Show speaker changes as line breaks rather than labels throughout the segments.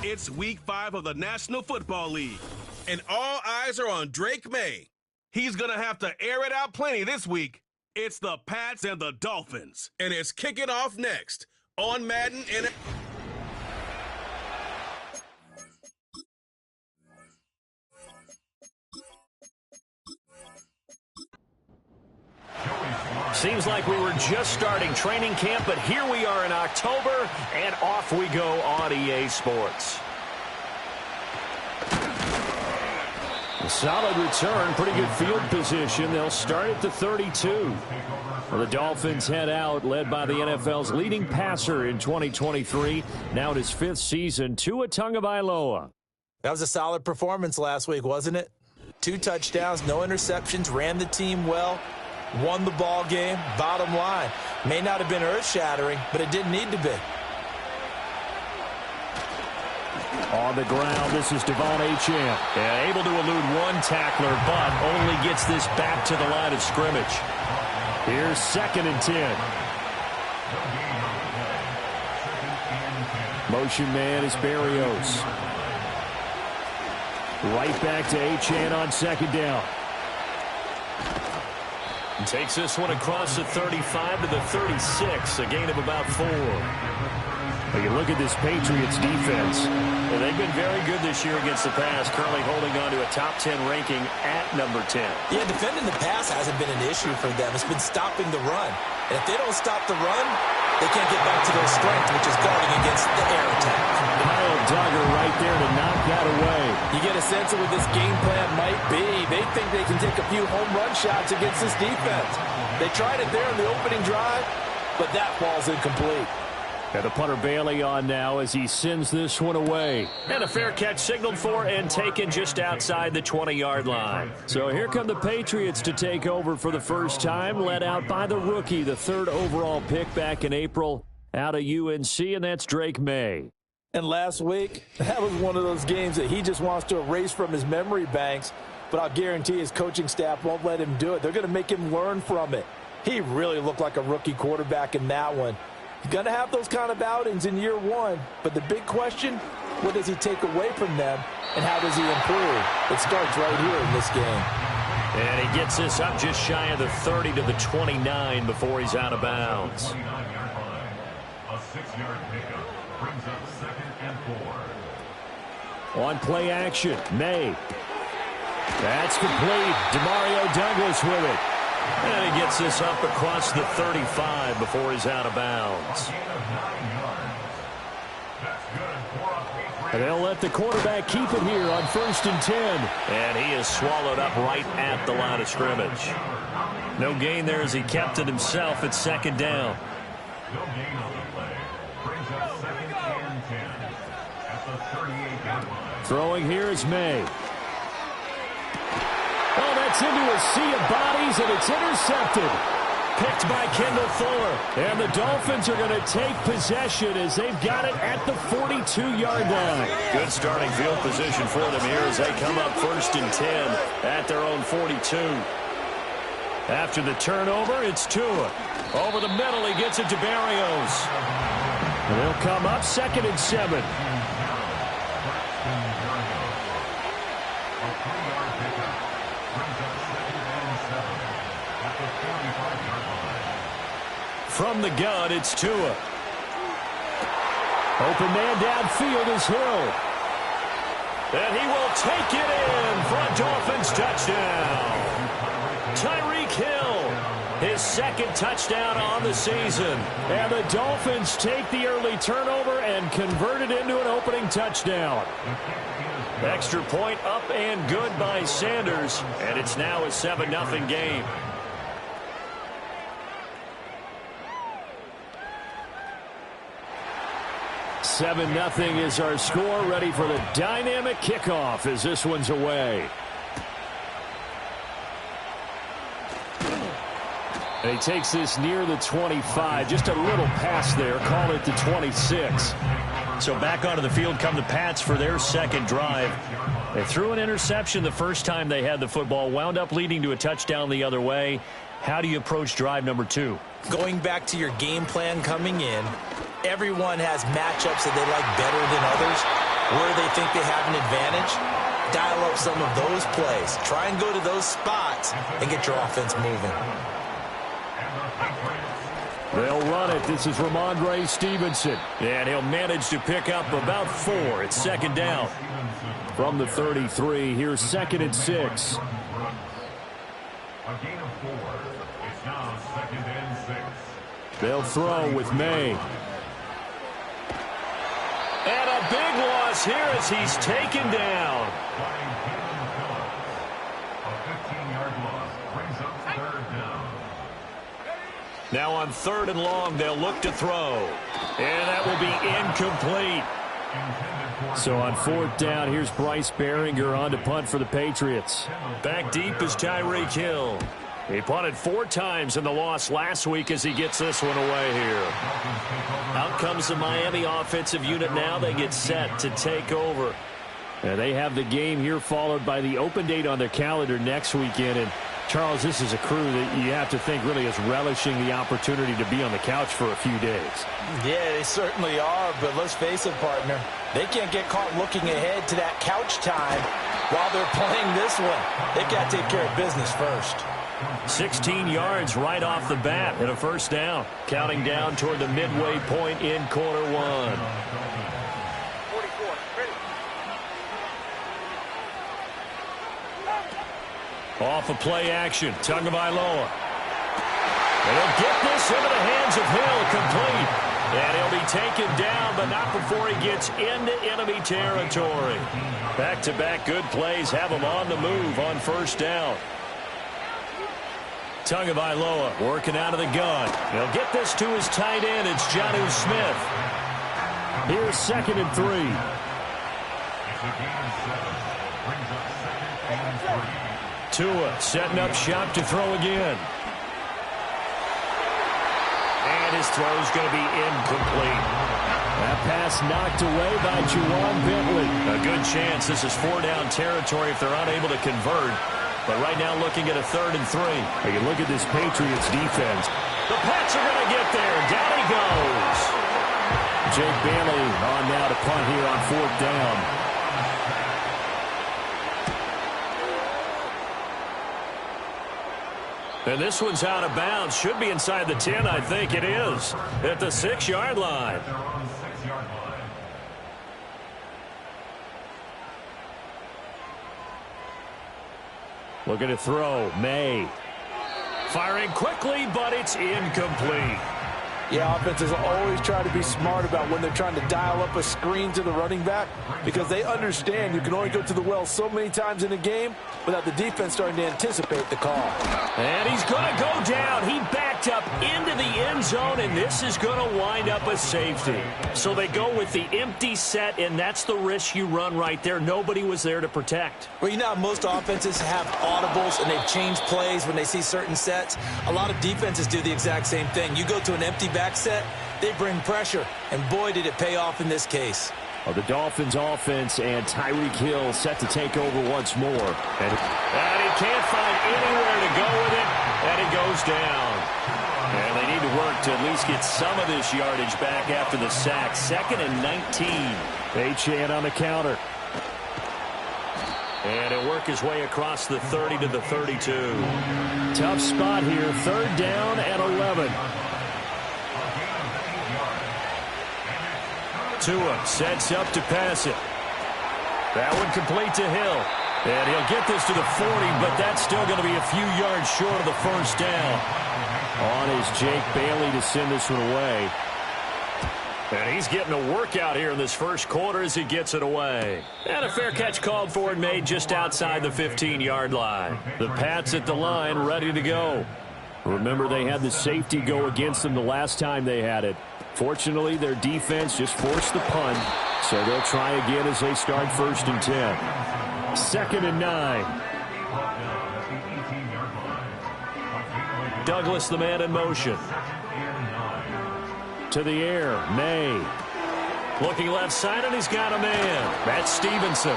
It's Week 5 of the National Football League, and all eyes are on Drake May. He's going to have to air it out plenty this week. It's the Pats and the Dolphins, and it's kicking off next on Madden and...
Seems like we were just starting training camp, but here we are in October, and off we go on EA Sports. A solid return, pretty good field position. They'll start at the 32. Well, the Dolphins head out, led by the NFL's leading passer in 2023. Now in his 5th season, Tua Tagovailoa.
That was a solid performance last week, wasn't it? 2 touchdowns, no interceptions, ran the team well. Won the ball game, bottom line. May not have been earth-shattering, but it didn't need to be.
On the ground, this is Devon Achane. Yeah, able to elude one tackler, but only gets this back to the line of scrimmage. Here's 2nd and 10. Motion man is Berrios. Right back to Achane on 2nd down. And takes this one across the 35 to the 36, a gain of about 4. Well, you look at this Patriots defense. Well, they've been very good this year against the pass, currently holding on to a top 10 ranking at number 10.
Yeah, defending the pass hasn't been an issue for them. It's been stopping the run. And if they don't stop the run, they can't get back to their strength, which is guarding against the air attack.
Kyle Duggar right there to knock that away.
You get a sense of what this game plan might be. They think they can take a few home run shots against this defense. They tried it there in the opening drive, but that ball's incomplete.
And the punter Bailey on now as he sends this one away. And a fair catch signaled for and taken just outside the 20-yard line. So here come the Patriots to take over for the first time, led out by the rookie, the 3rd overall pick back in April out of UNC, and that's Drake May.
And last week, that was one of those games that he just wants to erase from his memory banks, but I'll guarantee his coaching staff won't let him do it. They're going to make him learn from it. He really looked like a rookie quarterback in that one. He's going to have those kind of outings in year 1, but the big question, what does he take away from them, and how does he improve? It starts right here in this game.
And he gets this up just shy of the 30 to the 29 before he's out of bounds.
A 6-yard pickup brings up 2nd and 4.
On play action, May. That's complete. Demario Douglas with it. And he gets this up across the 35 before he's out of bounds. And they'll let the quarterback keep it here on 1st and 10. And he is swallowed up right at the line of scrimmage. No gain there as he kept it himself at 2nd down.
No gain on the play. Brings up 2nd and 10 at the 38-yard line.
Throwing here is May. Oh, that's into a sea of bodies, and it's intercepted. Picked by Kendall Fuller. And the Dolphins are going to take possession as they've got it at the 42-yard line. Good starting field position for them here as they come up 1st and 10 at their own 42. After the turnover, it's Tua. Over the middle, he gets it to Berrios. And they'll come up 2nd and 7. From the gun, it's Tua. Open man downfield is Hill. And he will take it in for a Dolphins touchdown. Tyreek Hill, his 2nd touchdown on the season. And the Dolphins take the early turnover and convert it into an opening touchdown. Extra point up and good by Sanders. And it's now a 7-0 game. 7-0 is our score. Ready for the dynamic kickoff as this one's away. And he takes this near the 25. Just a little pass there. Call it the 26. So back onto the field come the Pats for their 2nd drive. They threw an interception the first time they had the football. Wound up leading to a touchdown the other way. How do you approach drive number 2?
Going back to your game plan coming in, everyone has matchups that they like better than others. where they think they have an advantage, dial up some of those plays. Try and go to those spots and get your offense moving.
They'll run it. This is Ramondre Stevenson. And he'll manage to pick up about 4. It's second down. From the 33, here's 2nd and 6.
A gain of 4. It's now 2nd and 6.
They'll throw with May. And a big loss here as he's taken down.
A 15-yard loss brings up 3rd down.
Now on 3rd and long, they'll look to throw. And that will be incomplete. So on 4th down, here's Bryce Behringer on to punt for the Patriots. Back deep is Tyreek Hill. He punted 4 times in the loss last week as he gets this one away here. Out comes the Miami offensive unit now. They get set to take over. And they have the game here followed by the open date on their calendar next weekend. And Charles, this is a crew that you have to think really is relishing the opportunity to be on the couch for a few days.
Yeah, they certainly are, but let's face it, partner. They can't get caught looking ahead to that couch time while they're playing this one. They've got to take care of business first.
16 yards right off the bat and a 1st down. Counting down toward the midway point in quarter 1. Off of play action, Tagovailoa. And he'll get this into the hands of Hill, complete. And he'll be taken down, but not before he gets into enemy territory. Back-to-back good plays have him on the move on 1st down. Tagovailoa working out of the gun. He'll get this to his tight end. It's Jonnu Smith. Here's 2nd and 3. Tua setting up shop to throw again. And his throw's going to be incomplete. That pass knocked away by Juwan Bentley. A good chance this is 4-down territory if they're unable to convert. But right now looking at a 3rd and 3. You can look at this Patriots defense. The Pats are going to get there. Down he goes. Jake Bailey on now to punt here on 4th down. And this one's out of bounds. Should be inside the 10, I think it is. At the 6-yard line. Looking to throw. May. Firing quickly, but it's incomplete.
Yeah, offenses always try to be smart about when they're trying to dial up a screen to the running back because they understand you can only go to the well so many times in a game without the defense starting to anticipate the call.
And he's going to go down. He backed up into the end zone, and this is going to wind up a safety. So they go with the empty set, and that's the risk you run right there. Nobody was there to protect.
Well, you know how most offenses have audibles, and they've changed plays when they see certain sets. A lot of defenses do the exact same thing. You go to an empty back set, they bring pressure, and boy, did it pay off in this case.
Well, the Dolphins offense and Tyreek Hill set to take over once more. And he can't find anywhere to go with it, and he goes down. And they need to work to at least get some of this yardage back after the sack. 2nd and 19. Achane on the counter. And he'll work his way across the 30 to the 32. Tough spot here. 3rd down and 11. Tua sets up to pass it. That one complete to Hill. And he'll get this to the 40, but that's still going to be a few yards short of the 1st down. On is Jake Bailey to send this one away. And he's getting a workout here in this 1st quarter as he gets it away. And a fair catch called for and made just outside the 15-yard line. The Pats at the line ready to go. Remember, they had the safety go against them the last time they had it. Fortunately, their defense just forced the punt, so they'll try again as they start 1st and 10. 2nd and 9. Douglas, the man in motion. To the air, May. Looking left side, and he's got a man. That's Stevenson.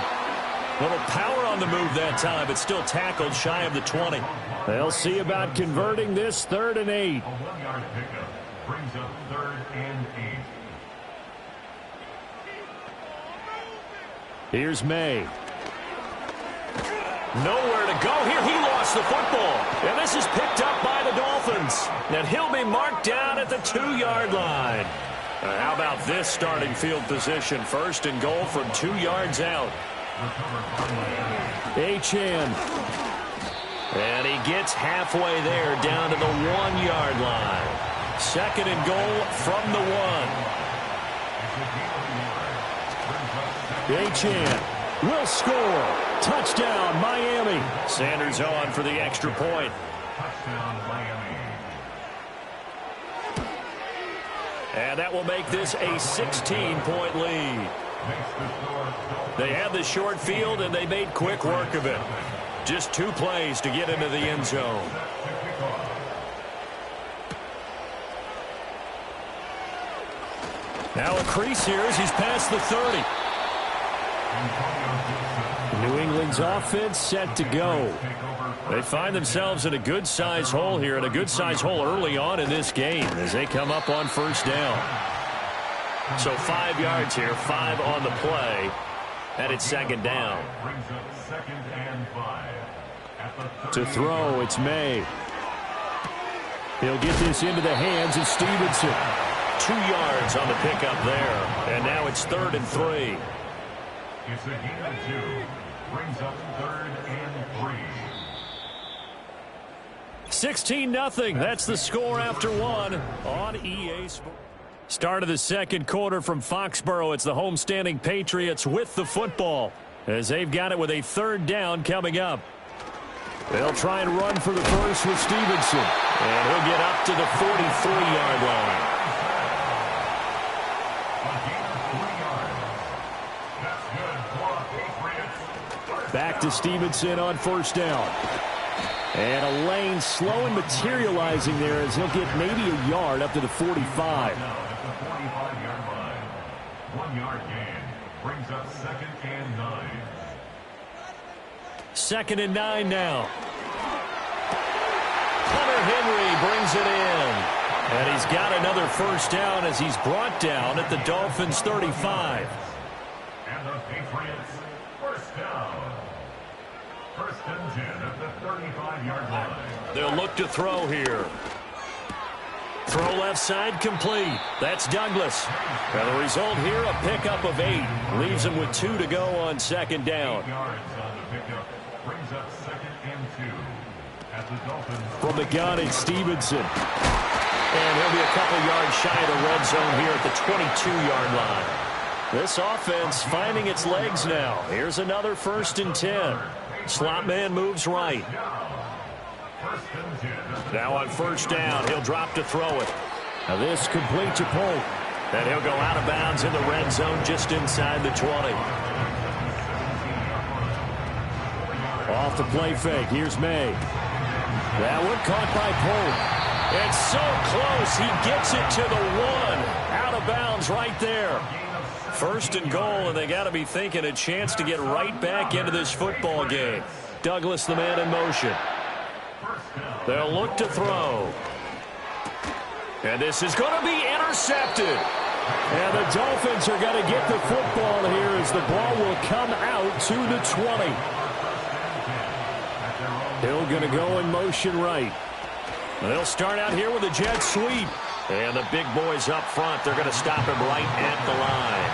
Little power on the move that time, but still tackled shy of the 20. They'll see about converting this 3rd and 8.
A 1-yard pickup brings up 3rd and 8.
Here's May. Nowhere to go here. He lost the football. And this is picked up by the Dolphins. And he'll be marked down at the 2-yard line. How about this starting field position? First and goal from 2 yards out. Achane. And he gets halfway there down to the 1-yard line. Second and goal from the 1. Achane will score. Touchdown, Miami. Sanders on for the extra point.
Touchdown, Miami.
And that will make this a 16-point lead. They had the short field, and they made quick work of it. Just 2 plays to get into the end zone. Now a crease here as he's past the 30. New England's offense set to go. They find themselves in a good-sized hole here, and a good-sized hole early on in this game as they come up on first down. So 5 yards here, 5 on the play, and it's second down. To throw, it's May. He'll get this into the hands of Stevenson. 2 yards on the pickup there, and now it's 3rd and 3.
It's a gain of 2. Brings up 3rd and 3.
16-0. That's the score after 1 on EA Sports. Start of the second quarter from Foxborough. It's the homestanding Patriots with the football as they've got it with a 3rd down coming up. They'll try and run for the first with Stevenson, and he'll get up to the 43-yard line. Back to Stevenson on first down. And a lane slow and materializing there as he'll get maybe a yard up to the 45.
1-yard gain brings up 2nd and 9.
2nd and 9 now. Hunter Henry brings it in. And he's got another first down as he's brought down at the Dolphins' 35.
And the Patriots first down. 1st and 10 at the 35-yard line.
They'll look to throw here. Throw left side complete. That's Douglas. And the result here, a pickup of 8. Leaves him with 2 to go on second down.
8 yards on the pickup. Brings up 2nd and 2 at the Dolphins.
From the gun, it's Stevenson. And he'll be a couple yards shy of the red zone here at the 22-yard line. This offense finding its legs now. Here's another 1st and 10. Slot man moves right. Now on first down, he'll drop to throw it. Now this complete to Polk. And he'll go out of bounds in the red zone just inside the 20. Off the play fake. Here's May. That one caught by Polk. It's so close. He gets it to the 1. Out of bounds right there. 1st and goal, and they got to be thinking a chance to get right back into this football game. Douglas, the man in motion. They'll look to throw. And this is going to be intercepted. And the Dolphins are going to get the football here as the ball will come out to the 20. Hill going to go in motion right. They'll start out here with a jet sweep. And the big boys up front, they're going to stop him right at the line.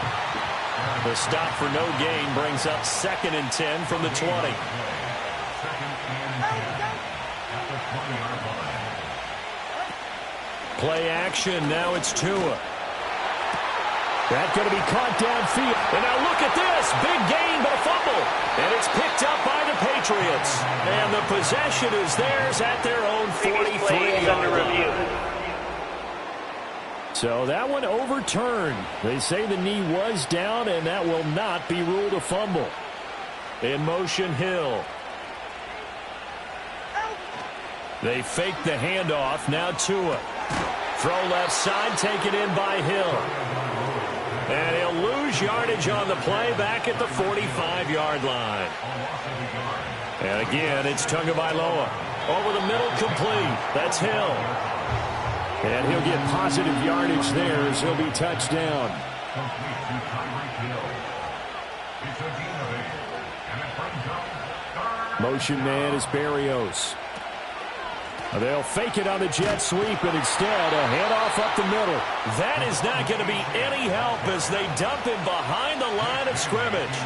The stop for no gain brings up 2nd and 10 from the 20. Play action, now it's Tua. That's going to be caught downfield. And now look at this, big gain but a fumble. And it's picked up by the Patriots. And the possession is theirs at their own 43-yard line. So that one overturned. They say the knee was down, and that will not be ruled a fumble. In motion, Hill. They fake the handoff. Now Tua. Throw left side, taken in by Hill. And he'll lose yardage on the play back at the 45-yard line. And again, it's Tagovailoa. Over the middle, complete. That's Hill. And he'll get positive yardage there as he'll be touched down.
It's a gain of 8. And it brings up third.
Motion man is Berrios. They'll fake it on the jet sweep, and instead a handoff up the middle. That is not going to be any help as they dump him behind the line of scrimmage.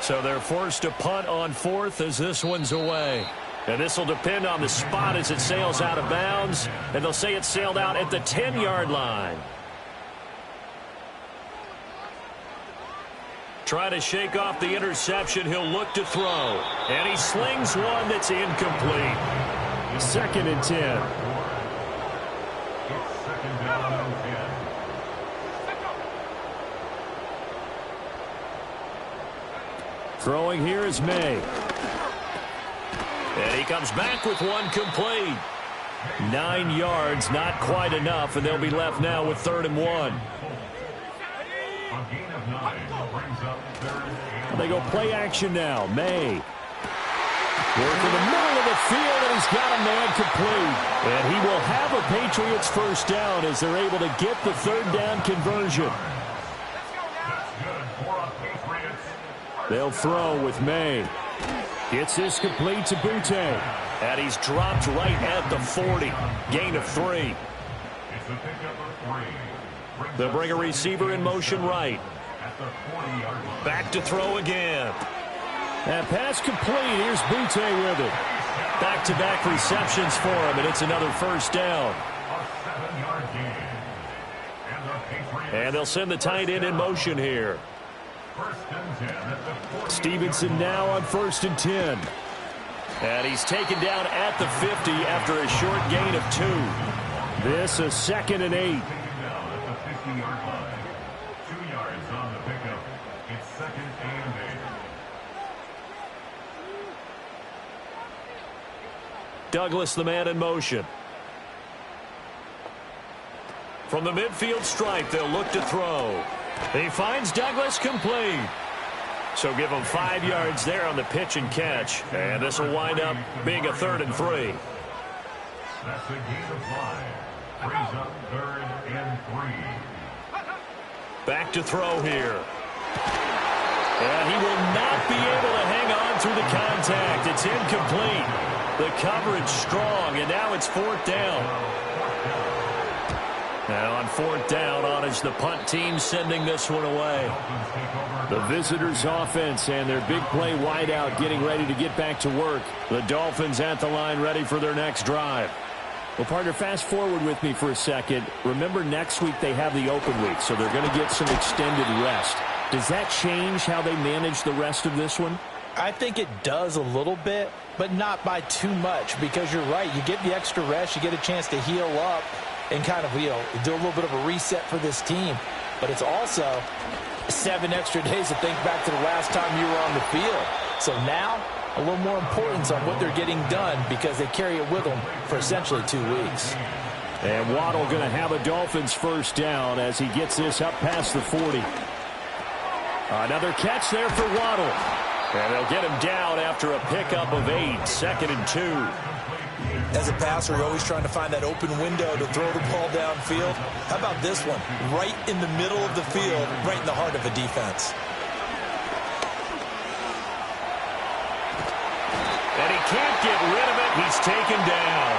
So they're forced to punt on fourth as this one's away. And this will depend on the spot as it sails out of bounds. And they'll say it sailed out at the 10-yard line. Try to shake off the interception. He'll look to throw. And he slings one that's incomplete. 2nd and 10.
It's second down and 10.
Throwing here is May. And he comes back with one complete. 9 yards, not quite enough, and they'll be left now with 3rd and 1.
A gain of 9 brings up third and
They go play action now. May. Work in the middle of the field, and he's got a man complete. And he will have a Patriots first down as they're able to get the 3rd down conversion.
that's good for a Patriots.
They'll throw with May. Gets this complete to Butte. And he's dropped right at the 40. Gain of 3.
It's a pickup of 3.
They'll bring a receiver in motion right.
At the 40-yard line.
Back to throw again. That pass complete. Here's Butte with it. Back-to-back receptions for him, and it's another first down.
A 7-yard gain. And the Patriots.
And they'll send the tight end in motion here.
First and 10 at the 40.
Stevenson now on 1st and 10. And he's taken down at the 50 after a short gain of 2. This a 2nd and 8.
Taken down at the 50-yard line. 2 yards on the pickup. It's second and 8.
Douglas, the man in motion. From the midfield stripe, they'll look to throw. He finds Douglas complete. So give him 5 yards there on the pitch and catch. And this will wind up being a 3rd and 3.
That's a gain of 5. Brings up 3rd and 3.
Back to throw here. And he will not be able to hang on through the contact. It's incomplete. The coverage strong, and now it's 4th down. Now on 4th down, on is the punt team sending this one away. The visitors' offense and their big play wideout getting ready to get back to work. The Dolphins at the line ready for their next drive. Well, partner, fast forward with me for a second. Remember, next week they have the open week, so they're going to get some extended rest. Does that change how they manage the rest of this one?
I think it does a little bit, but not by too much, because you're right. You get the extra rest, you get a chance to heal up and kind of, do a little bit of a reset for this team. But it's also 7 extra days to think back to the last time you were on the field. So now, a little more importance on what they're getting done because they carry it with them for essentially 2 weeks.
And Waddle going to have a Dolphins first down as he gets this up past the 40. Another catch there for Waddle. And they'll get him down after a pickup of 8, 2nd and 2.
As a passer, you're always trying to find that open window to throw the ball downfield. How about this one? Right in the middle of the field, right in the heart of a defense.
And he can't get rid of it. He's taken down.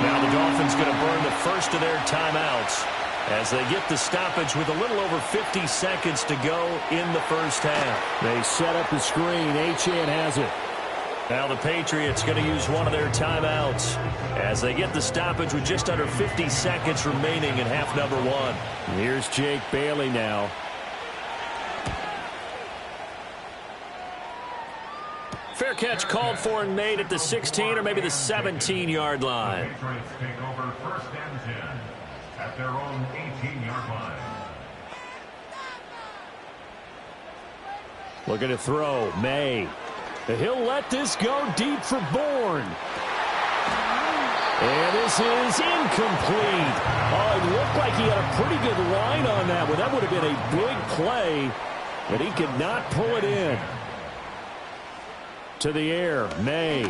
Now the Dolphins going to burn the first of their timeouts as they get the stoppage with a little over 50 seconds to go in the first half. They set up the screen. Achane has it. Now the Patriots going to use one of their timeouts as they get the stoppage with just under 50 seconds remaining in half number 1. Here's Jake Bailey now. Fair catch called for and made at the 16 or maybe the 17-yard line.
The Patriots take over first and 10 at their own 18-yard line.
Looking to throw. May. He'll let this go deep for Bourne. And this is incomplete. Oh, it looked like he had a pretty good line on that one. That would have been a big play, but he could not pull it in. To the air, May.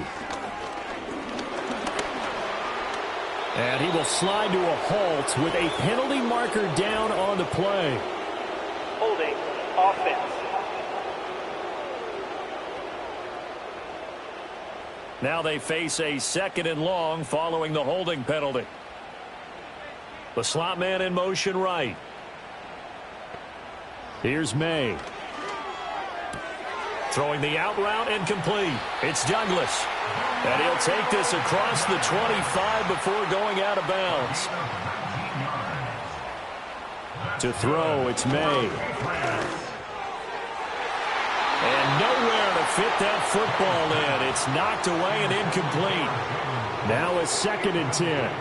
And he will slide to a halt with a penalty marker down on the play. holding offense. Now they face a 2nd and long following the holding penalty. The slot man in motion right. Here's May. Throwing the out route incomplete. It's Douglas. And he'll take this across the 25 before going out of bounds. To throw, it's May. And nowhere to fit that football in. It's knocked away and incomplete. Now a 2nd and 10.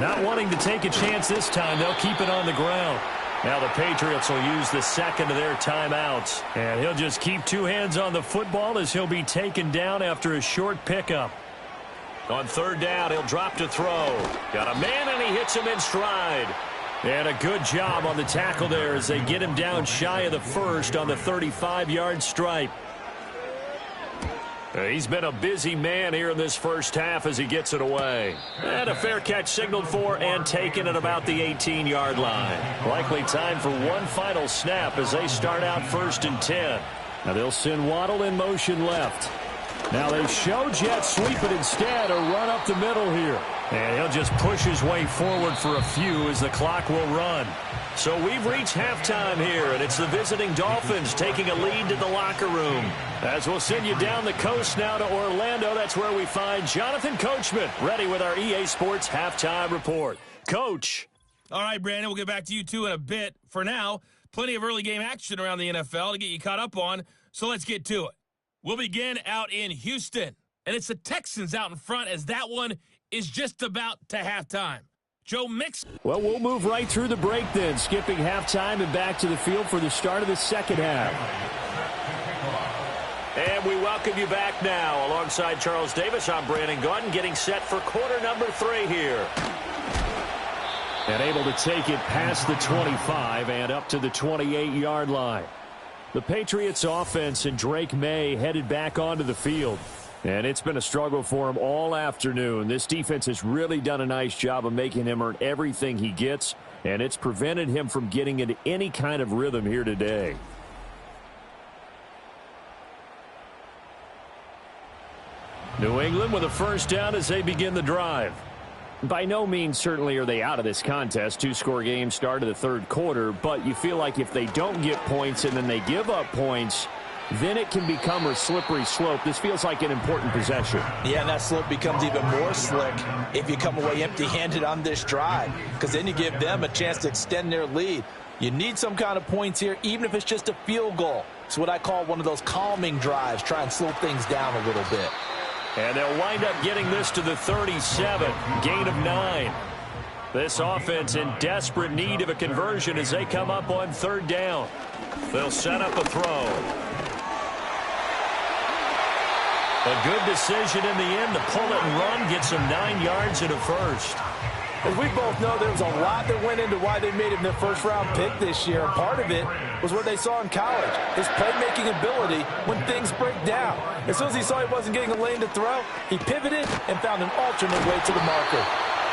Not wanting to take a chance this time, they'll keep it on the ground. Now the Patriots will use the 2nd of their timeouts. And he'll just keep 2 hands on the football as he'll be taken down after a short pickup. On 3rd down, he'll drop to throw. Got a man, and he hits him in stride. And a good job on the tackle there as they get him down shy of the 1st on the 35-yard stripe. He's been a busy man here in this first half as he gets it away. And a fair catch signaled for and taken at about the 18-yard line. Likely time for one final snap as they start out 1st and 10. Now they'll send Waddle in motion left. Now they show jet sweep, but instead a run up the middle here. And he'll just push his way forward for a few as the clock will run. So we've reached halftime here, and it's the visiting Dolphins taking a lead to the locker room. As we'll send you down the coast now to Orlando, that's where we find Jonathan Coachman ready with our EA Sports Halftime Report. Coach.
All right, Brandon, we'll get back to you, too, in a bit. For now, plenty of early game action around the NFL to get you caught up on, so let's get to it. We'll begin out in Houston, and it's the Texans out in front as that one is just about to halftime. Joe Mixon.
Well, we'll move right through the break then, skipping halftime and back to the field for the start of the second half. And we welcome you back now. Alongside Charles Davis, I'm Brandon Gaudin, getting set for quarter number 3 here. And able to take it past the 25 and up to the 28-yard line. The Patriots offense and Drake May headed back onto the field. And it's been a struggle for him all afternoon. This defense has really done a nice job of making him earn everything he gets, and it's prevented him from getting into any kind of rhythm here today. New England with a first down as they begin the drive. By no means certainly are they out of this contest. 2-score game start of the 3rd quarter, but you feel like if they don't get points and then they give up points, then it can become a slippery slope. This feels like an important possession.
Yeah, and that slope becomes even more slick if you come away empty-handed on this drive, because then you give them a chance to extend their lead. You need some kind of points here, even if it's just a field goal. It's what I call one of those calming drives. Try and slow things down a little bit.
And they'll wind up getting this to the 37, gain of 9. This offense in desperate need of a conversion as they come up on 3rd down. They'll set up a throw. A good decision in the end to pull it and run, get some 9 yards and a first.
As we both know, there was a lot that went into why they made him their first-round pick this year. And part of it was what they saw in college, his playmaking ability when things break down. As soon as he saw he wasn't getting a lane to throw, he pivoted and found an alternate way to the marker.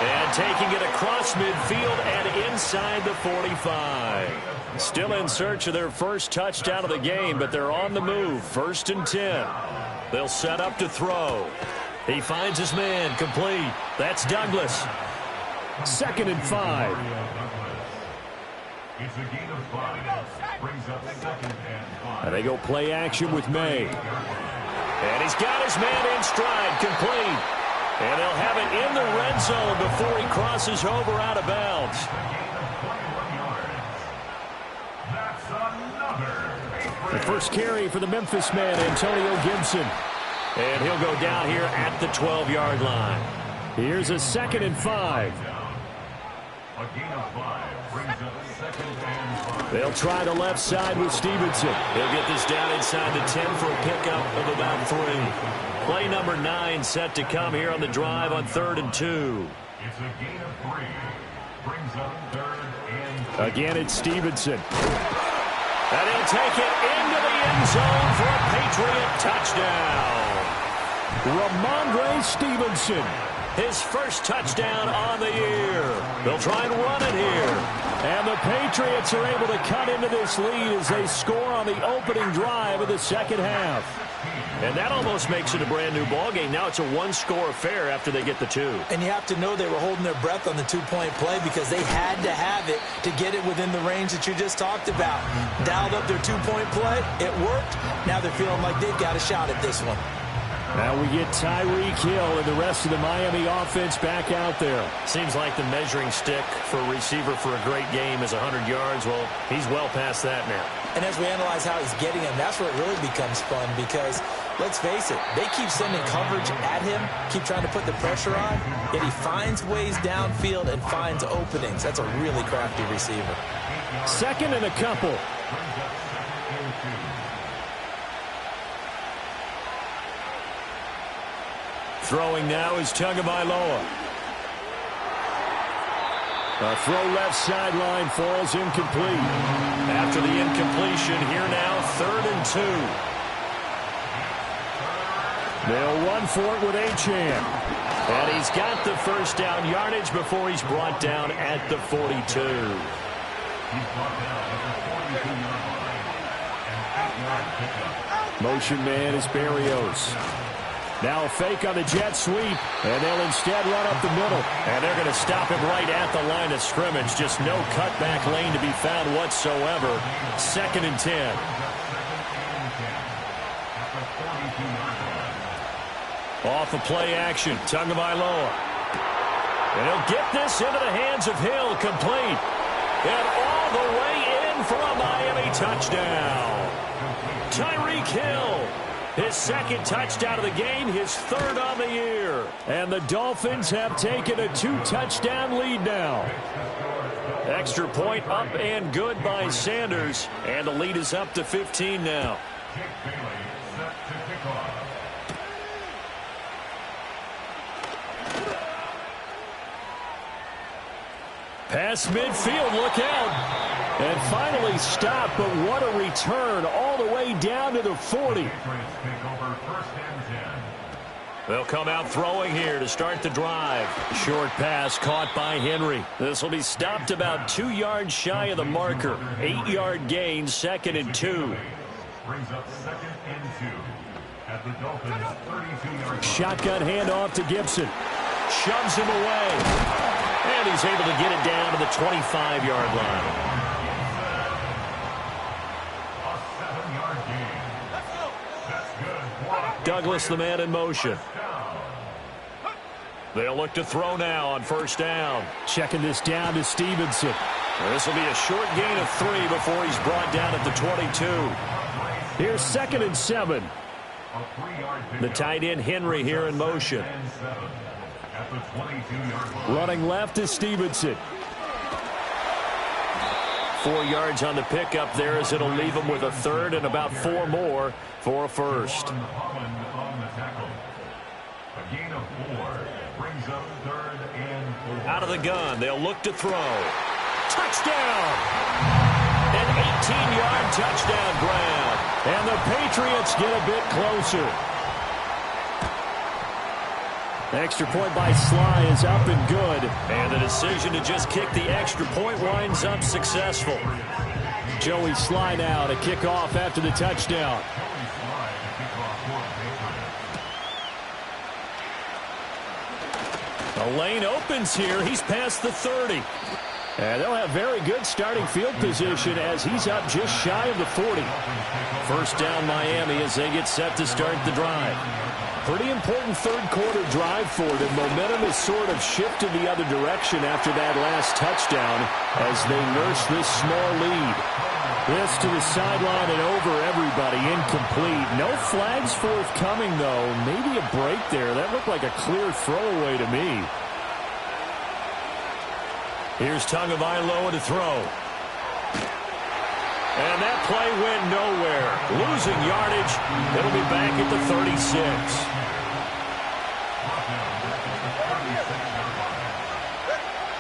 And taking it across midfield and inside the 45. Still in search of their first touchdown of the game, but they're on the move. 1st and 10. They'll set up to throw. He finds his man, complete. That's Douglas. 2nd and 5.
It's a gain of 5. Brings up 2nd and 5.
And they go play action with May. And he's got his man in stride, complete. And they'll have it in the red zone before he crosses over out of bounds. The first carry for the Memphis man, Antonio Gibson. And he'll go down here at the 12-yard line. Here's a 2nd and 5.
A gain of 5 brings up 2nd and 5.
They'll try the left side with Stevenson. He'll get this down inside the 10 for a pickup of about 3. Play number 9 set to come here on the drive on 3rd and 2.
It's a gain of 3. Brings up 3rd and 2.
Again, it's Stevenson. And he'll take it into the end zone for a Patriot touchdown. Ramondre Stevenson, his first touchdown on the year. They'll try and run it here. And the Patriots are able to cut into this lead as they score on the opening drive of the second half.
And that almost makes it a brand-new ballgame. Now it's a one-score affair after they get the two.
And you have to know they were holding their breath on the two-point play because they had to have it to get it within the range that you just talked about. Dialed up their two-point play. It worked. Now they're feeling like they've got a shot at this one.
Now we get Tyreek Hill and the rest of the Miami offense back out there.
Seems like the measuring stick for a receiver for a great game is 100 yards. Well, he's well past that now.
And as we analyze how he's getting them, that's where it really becomes fun because, let's face it, they keep sending coverage at him, keep trying to put the pressure on, yet he finds ways downfield and finds openings. That's a really crafty receiver.
Second and a couple. Throwing now is Tagovailoa. A throw left sideline falls incomplete.
After the incompletion, here now, 3rd and 2.
They'll run for it with Achane.
And he's got the first down yardage before he's brought down at the 42.
He's brought down at the 42-yard line. An 8-yard pickup.
Motion man is Berrios. Now a fake on the jet sweep, and they'll instead run up the middle.
And they're going to stop him right at the line of scrimmage. Just no cutback lane to be found whatsoever. 2nd and 10.
Off of play action, Tagovailoa. And he'll get this into the hands of Hill, complete. And all the way in for a Miami touchdown. Tyreek Hill. His 2nd touchdown of the game, his 3rd on the year. And the Dolphins have taken a 2-touchdown lead now.
Extra point up and good by Sanders. And the lead is up to 15 now.
Pass midfield, look out. And finally stopped, but what a return all the way down to the 40.
They'll come out throwing here to start the drive.
Short pass caught by Henry.
This will be stopped about 2 yards shy of the marker. 8-yard gain, 2nd and 2.
Brings up 2nd and 2 at the Dolphins' 32-yard line.
Shotgun handoff to Gibson.
Shoves him away. And he's able to get it down to the 25-yard line.
Douglas, the man in motion.
They'll look to throw now on 1st down.
Checking this down to Stevenson.
This will be a short gain of 3 before he's brought down at the 22.
Here's 2nd and 7.
The tight end Henry here in motion.
Running left is Stevenson.
4 yards on the pickup there as it'll leave him with a 3rd and about 4 more for a 1st. Out of the gun, they'll look to throw. Touchdown! An 18-yard touchdown grab.
And the Patriots get a bit closer. Extra point by Sly is up and good.
And the decision to just kick the extra point winds up successful.
Joey Sly now to kick off after the touchdown.
The lane opens here. He's past the 30.
And they'll have very good starting field position as he's up just shy of the 40.
1st down Miami as they get set to start the drive.
Pretty important 3rd quarter drive for them. Momentum has sort of shifted the other direction after that last touchdown as they nurse this small lead. This to the sideline and over everybody, incomplete. No flags forthcoming, though. Maybe a break there. That looked like a clear throwaway to me.
Here's Tagovailoa to throw. And that play went nowhere. Losing yardage. It'll be back at the 36.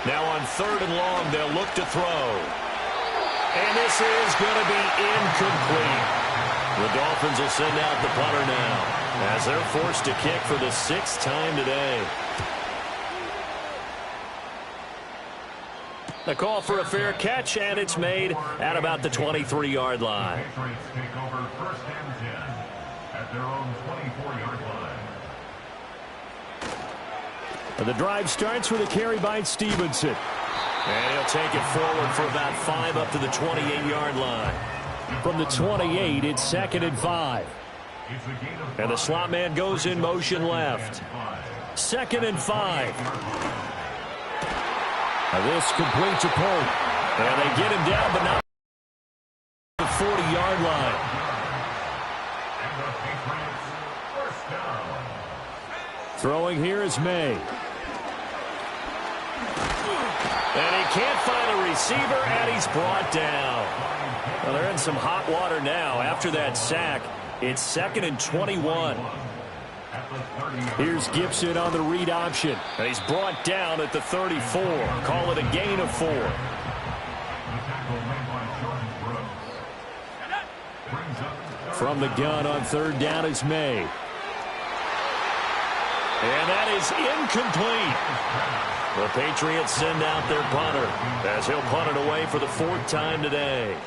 Now on 3rd and long, they'll look to throw. And this is going to be incomplete. The Dolphins will send out the punter now as they're forced to kick for the 6th time today. A call for a fair catch, and it's made at about the 23-yard line.
Patriots take over 1st and 10 at their own 24-yard line.
The drive starts with a carry by Stevenson.
And he'll take it forward for about 5 up to the 28-yard line.
From the 28, it's 2nd and 5.
And the slot man goes in motion left. 2nd and 5.
Now this complete to Polk.
And they get him down, but not the 40-yard line.
Throwing here is May.
And he can't find a receiver, and he's brought down. Well, they're in some hot water now after that sack. It's 2nd and 21.
Here's Gibson on the read option.
And he's brought down at the 34. Call it a gain of 4.
From the gun on 3rd down is May.
And that is incomplete. The Patriots send out their punter as he'll punt it away for the 4th time today.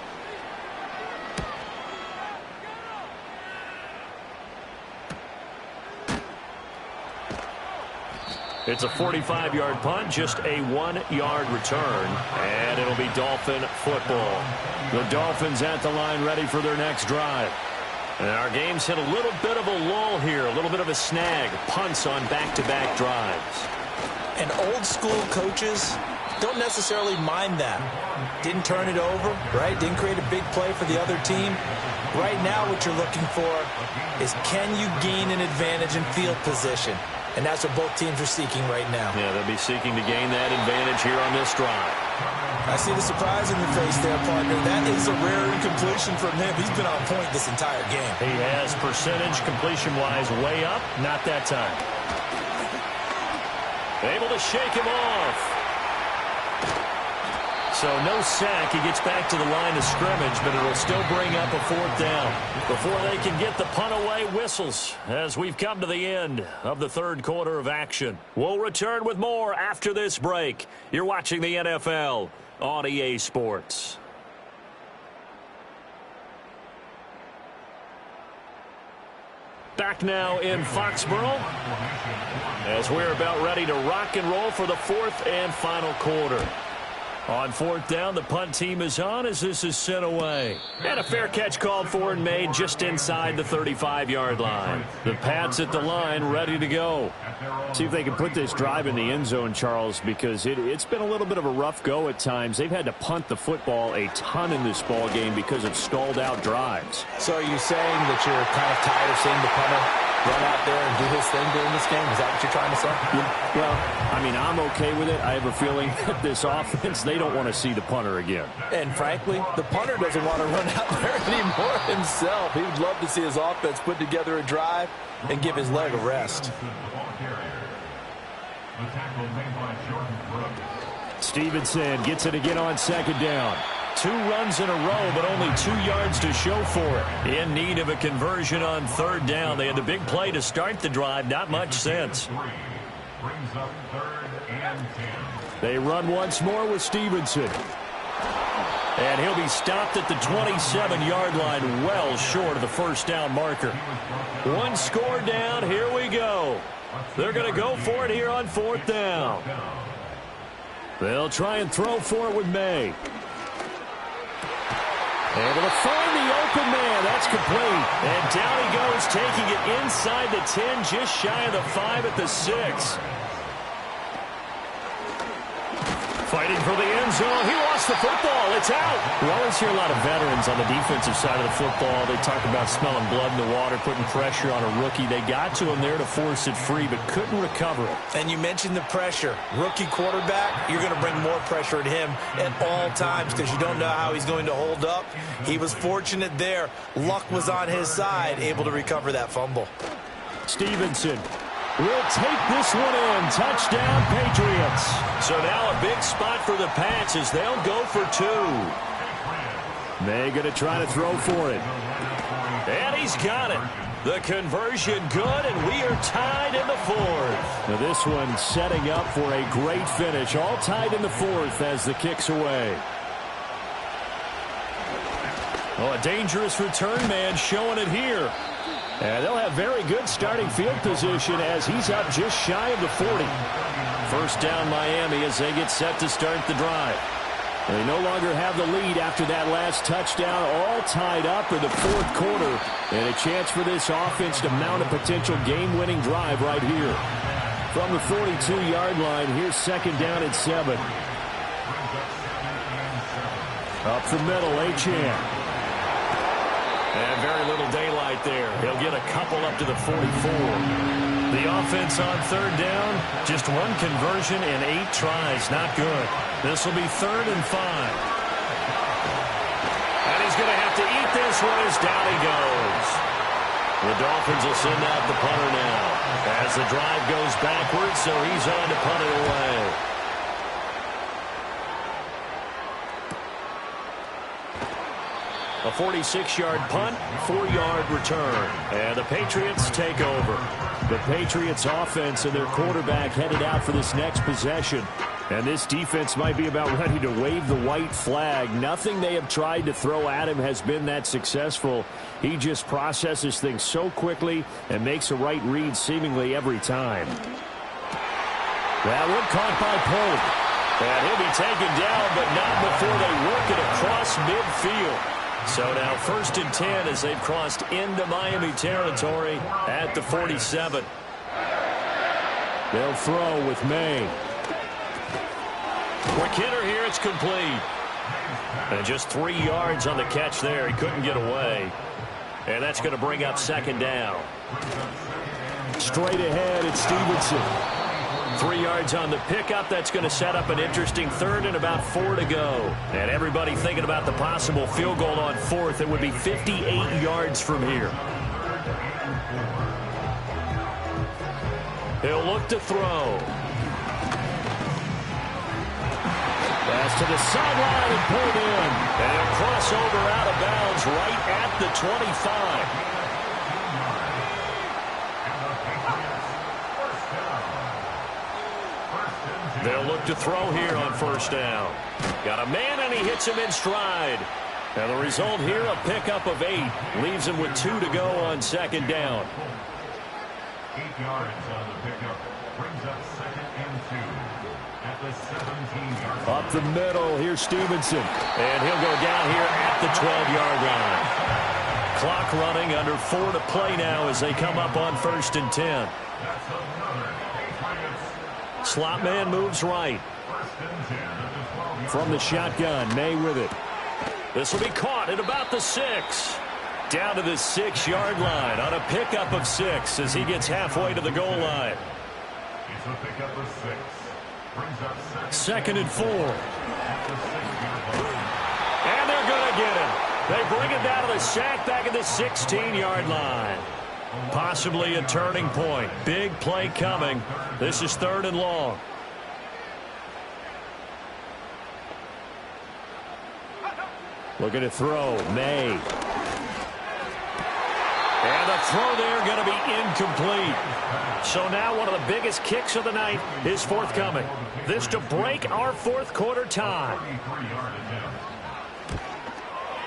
It's a 45-yard punt, just a 1-yard return, and it'll be Dolphin football.
The Dolphins at the line ready for their next drive.
And our game's hit a little bit of a lull here, a little bit of a snag. Punts on back-to-back drives.
And old-school coaches don't necessarily mind that. Didn't turn it over, right? Didn't create a big play for the other team. Right now what you're looking for is, can you gain an advantage in field position? And that's what both teams are seeking right now.
Yeah, they'll be seeking to gain that advantage here on this drive.
I see the surprise in your face there, partner. That is a rare incompletion from him. He's been on point this entire game.
He has percentage completion-wise way up. Not that time. Able to shake him off. So no sack. He gets back to the line of scrimmage, but it'll still bring up a 4th down. Before they can get the punt away, whistles as we've come to the end of the 3rd quarter of action. We'll return with more after this break. You're watching the NFL on EA Sports. Back now in Foxborough as we're about ready to rock and roll for the 4th and final quarter. On 4th down, the punt team is on as this is sent away. And a fair catch called for and made just inside the 35-yard line. The Pats at the line ready to go.
See if they can put this drive in the end zone, Charles, because it's been a little bit of a rough go at times. They've had to punt the football a ton in this ball game because of stalled out drives.
So are you saying that you're kind of tired of seeing the punter run out there and do his thing during this game? Is that what you're trying to say?
Yeah, well, I mean, I'm okay with it. I have a feeling that this offense, they don't want to see the punter again.
And frankly, the punter doesn't want to run out there anymore himself. He would love to see his offense put together a drive and give his leg a rest.
Stevenson gets it again on 2nd down.
2 runs in a row, but only 2 yards to show for it. In need of a conversion on 3rd down. They had the big play to start the drive. Not much sense.
They run once more with Stevenson.
And he'll be stopped at the 27-yard line, well short of the 1st down marker. 1 score down. Here we go. They're going to go for it here on 4th down.
They'll try and throw for it with May.
Able to find the open man. That's complete. And down he goes, taking it inside the 10, just shy of the 5 at the 6. Fighting for the end zone. He lost the football. It's out.
We always hear a lot of veterans on the defensive side of the football. They talk about smelling blood in the water, putting pressure on a rookie. They got to him there to force it free, but couldn't recover it.
And you mentioned the pressure. Rookie quarterback, you're going to bring more pressure at him at all times because you don't know how he's going to hold up. He was fortunate there. Luck was on his side, able to recover that fumble.
Stevenson will take this one in. Touchdown, Patriots.
So now a big spot for the Pats as they'll go for 2.
They're going to try to throw for it.
And he's got it. The conversion good, and we are tied in the fourth.
Now this one setting up for a great finish. All tied in the fourth as the kick's away.
Oh, a dangerous return man showing it here.
And they'll have very good starting field position as he's up just shy of the 40.
First down Miami as they get set to start the drive.
They no longer have the lead after that last touchdown, all tied up in the fourth quarter. And a chance for this offense to mount a potential game-winning drive right here. From the 42-yard line, here's second down and 7. Up the middle, Achane.
And very little daylight there. He'll get a couple up to the 44. The offense on third down, just one conversion in 8 tries. Not good. This will be 3rd and 5. And he's going to have to eat this one as down he goes. The Dolphins will send out the punter now as the drive goes backwards, so he's on to punt it away. A 46-yard punt, 4-yard return. And the Patriots take over.
The Patriots offense and their quarterback headed out for this next possession. And this defense might be about ready to wave the white flag. Nothing they have tried to throw at him has been that successful. He just processes things so quickly and makes a right read seemingly every time. That one caught by Polk.
And he'll be taken down, but not before they work it across midfield. So now 1st and 10 as they've crossed into Miami territory at the 47.
They'll throw with May.
Quick hitter here, it's complete. And just 3 yards on the catch there. He couldn't get away. And that's going to bring up second down.
Straight ahead, it's Stevenson.
3 yards on the pickup. That's going to set up an interesting 3rd and about 4 to go. And everybody thinking about the possible field goal on 4th. It would be 58 yards from here. He'll look to throw.
Pass to the sideline and pulled in.
And he'll cross over out of bounds right at the 25. They'll look to throw here on 1st down. Got a man, and he hits him in stride. And the result here, a pickup of 8. Leaves him with 2 to go on 2nd down.
8 yards on the pickup. Brings up 2nd and 2 at the 17-yard line.
Up the middle, here's Stevenson.
And he'll go down here at the 12-yard line. Clock running, under 4 to play now as they come up on 1st and 10.
That's another Patriots.
Slot man moves right.
From the shotgun, May with it.
This will be caught at about the 6. Down to the 6-yard line on a pickup of 6 as he gets halfway to the goal line.
It's a pickup of 6. Brings up
2nd and 4.
at the 6-yard line.
And they're going to get him. They bring it down to the sack back at the 16-yard line. Possibly a turning point. Big play coming. This is 3rd and long.
Looking to throw, May.
And the throw there going to be incomplete. So now one of the biggest kicks of the night is forthcoming. This to break our 4th quarter tie.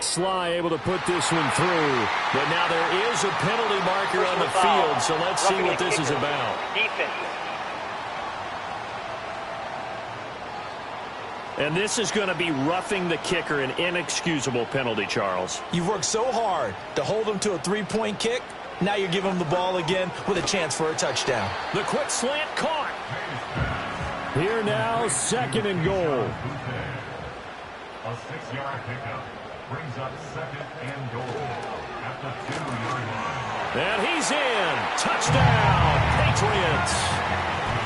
Sly able to put this one through.
But now there is a penalty marker on the field, so let's see what this is about. And this is going to be roughing the kicker, an inexcusable penalty, Charles.
You've worked so hard to hold him to a 3-point kick. Now you're giving him the ball again with a chance for a touchdown.
The quick slant caught.
Here now, 2nd and goal.
A 6-yard pickup brings up 2nd and goal at the 2-yard line.
And he's in. Touchdown, Patriots.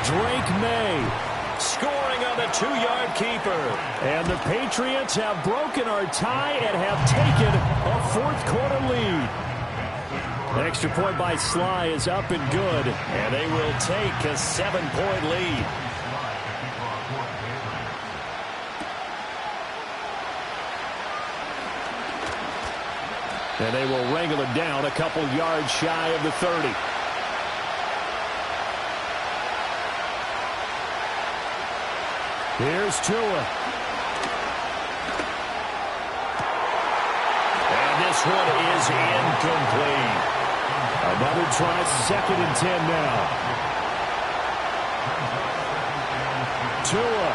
Drake May
scoring on the 2-yard keeper.
And the Patriots have broken our tie and have taken a 4th quarter lead. Extra point by Sly is up and good.
And they will take a 7-point lead.
And they will wrangle it down a couple yards shy of the 30. Here's Tua.
And this one is incomplete.
Another try, 2nd and 10 now. Tua.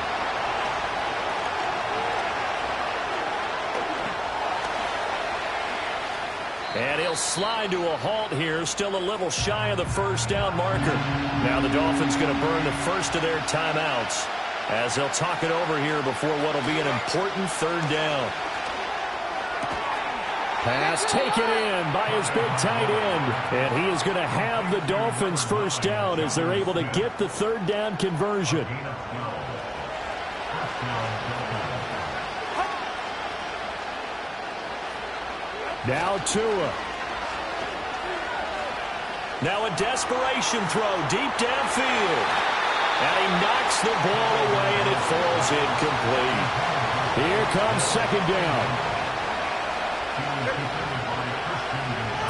And he'll slide to a halt here, still a little shy of the first down marker. Now the Dolphins going to burn the first of their timeouts as they'll talk it over here before what will be an important 3rd down.
Pass taken in by his big tight end. And he is going to have the Dolphins first down as they're able to get the 3rd down conversion. Now Tua.
Now a desperation throw deep downfield. And he knocks the ball away, and it falls incomplete.
Here comes 2nd down.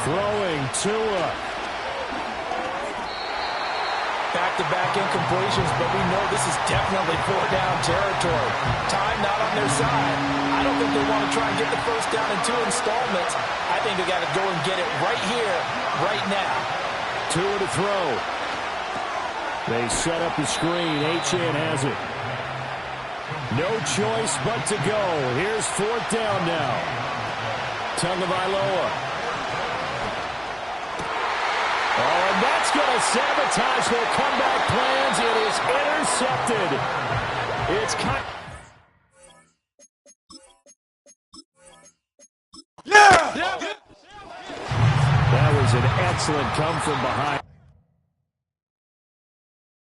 Throwing Tua.
Back-to-back incompletions, but we know this is definitely 4th-down territory. Time not on their side. I don't think they want to try and get the first down in 2 installments. I think they got to go and get it right here, right now.
Tua to throw. They set up the screen. Achane has it. No choice but to go. Here's 4th down now. Tagovailoa. Oh, and that's going to sabotage their comeback plans. It is intercepted. It's kind.
Yeah!
That was an excellent come from behind.